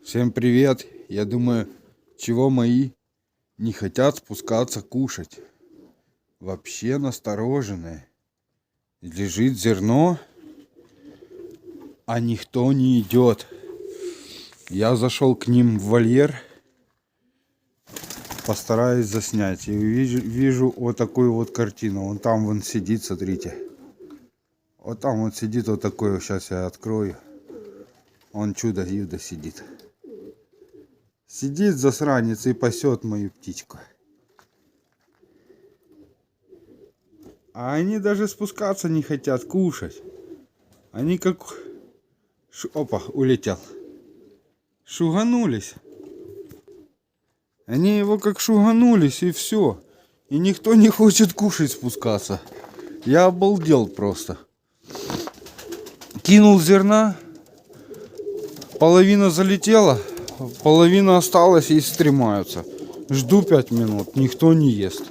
Всем привет! Я думаю, чего мои не хотят спускаться кушать. Вообще настороженные. Лежит зерно, а никто не идет. Я зашел к ним в вольер, постараюсь заснять. И вижу вот такую вот картину. Он там вон сидит, смотрите. Вот там вот сидит вот такой. Сейчас я открою. Он чудо-юдо сидит. Сидит засранец и пасет мою птичку. А они даже спускаться не хотят, кушать. Они как... Опа, улетел. Шуганулись. Они его как шуганулись и все. И никто не хочет кушать спускаться. Я обалдел просто. Кинул зерна. Половина залетела. Половина осталась и стремаются. Жду 5 минут. Никто не ест.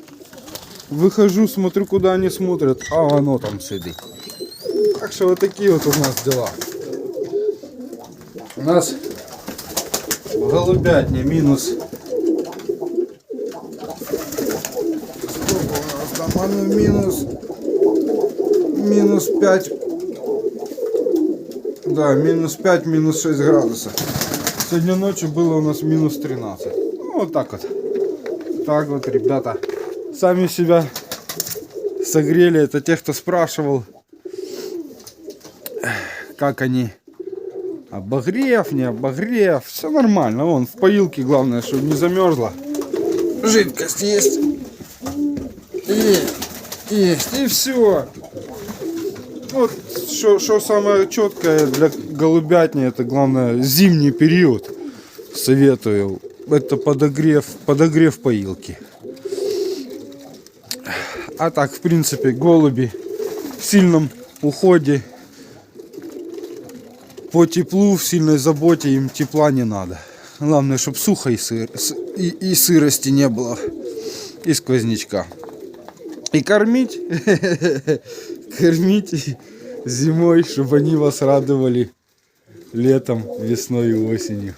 Выхожу, смотрю, куда они смотрят. А оно там сидит. Так что вот такие вот у нас дела. У нас в голубятне минус. Сколько у нас там? Ну, минус 5. Да, минус 5, минус 6 градусов. Сегодня ночью было у нас минус 13. Ну, вот так вот. Так вот, ребята. Сами себя согрели. Это те, кто спрашивал, как они. Обогрев, не обогрев. Все нормально. Вон, в поилке главное, чтобы не замерзла. Жидкость есть. И все. Вот, что самое четкое для голубятни, это главное зимний период. Советую. Это подогрев поилки. А так, в принципе, голуби в сильном уходе. По теплу, в сильной заботе, им тепла не надо. Главное, чтобы сухо и сырости не было. И сквознячка. И кормить. Кормить зимой, чтобы они вас радовали летом, весной и осенью.